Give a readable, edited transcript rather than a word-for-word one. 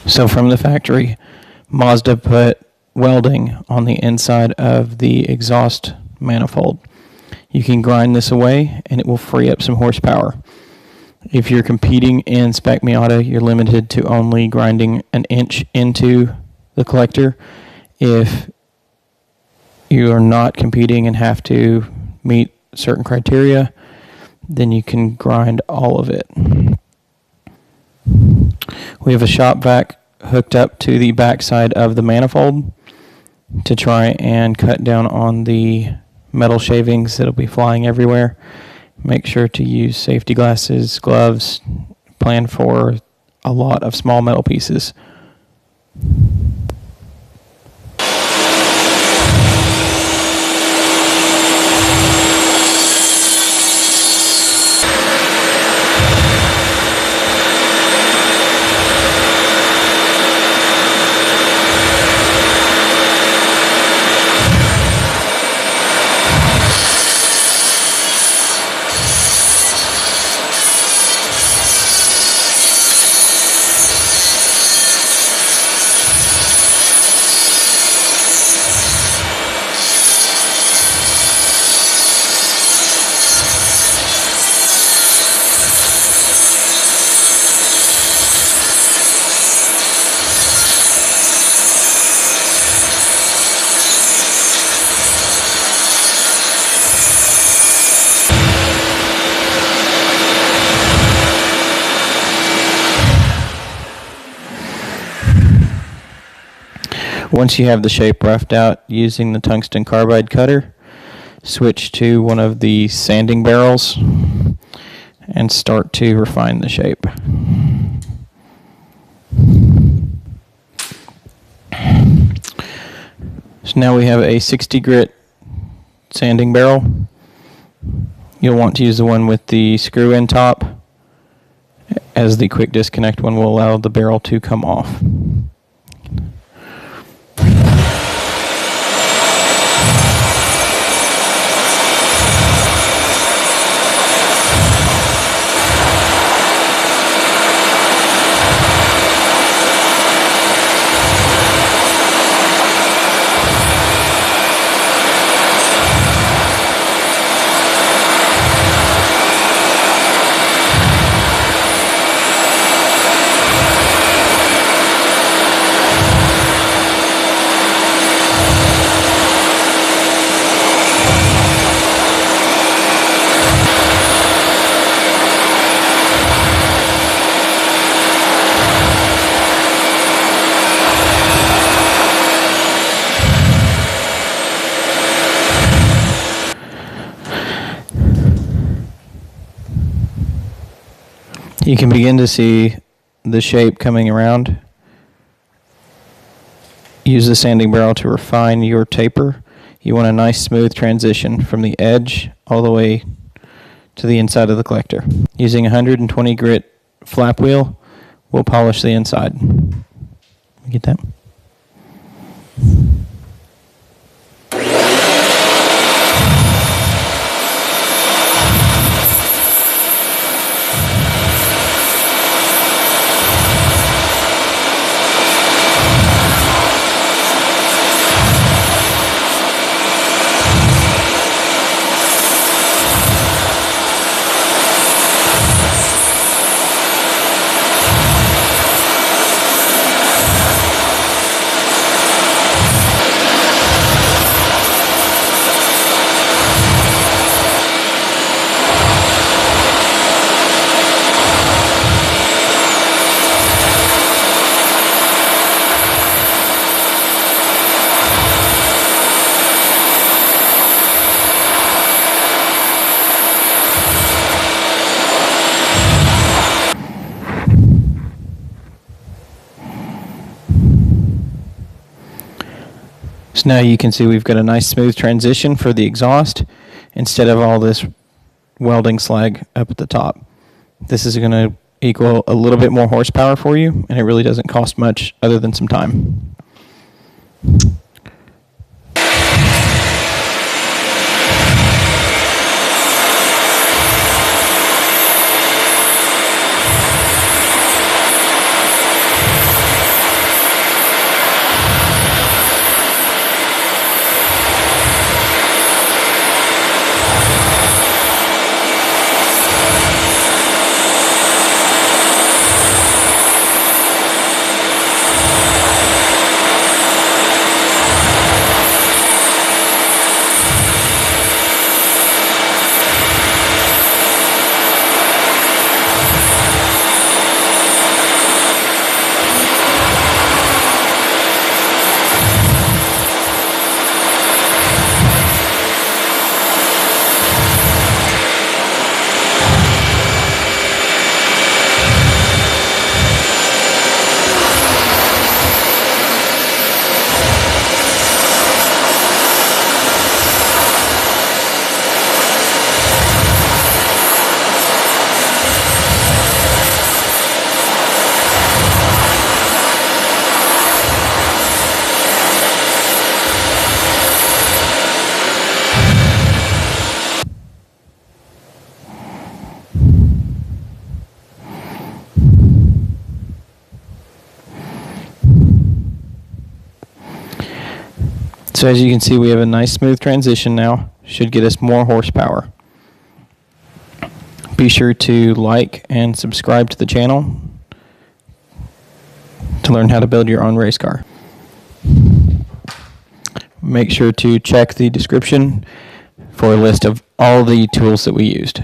So from the factory, Mazda put welding on the inside of the exhaust manifold. You can grind this away and it will free up some horsepower. If you're competing in Spec Miata, you're limited to only grinding an inch into the collector. If you are not competing and have to meet certain criteria, then you can grind all of it. We have a shop vac hooked up to the back side of the manifold to try and cut down on the metal shavings that'll be flying everywhere. Make sure to use safety glasses, gloves, plan for a lot of small metal pieces. Once you have the shape roughed out using the tungsten carbide cutter, switch to one of the sanding barrels and start to refine the shape. So now we have a 60 grit sanding barrel. You'll want to use the one with the screw in top, as the quick disconnect one will allow the barrel to come off. You can begin to see the shape coming around. Use the sanding barrel to refine your taper. You want a nice smooth transition from the edge all the way to the inside of the collector. Using a 120 grit flap wheel, we'll polish the inside. Get that? So now you can see we've got a nice smooth transition for the exhaust instead of all this welding slag up at the top. This is going to equal a little bit more horsepower for you, and it really doesn't cost much other than some time. So as you can see, we have a nice smooth transition now. Should get us more horsepower. Be sure to like and subscribe to the channel to learn how to build your own race car. Make sure to check the description for a list of all the tools that we used.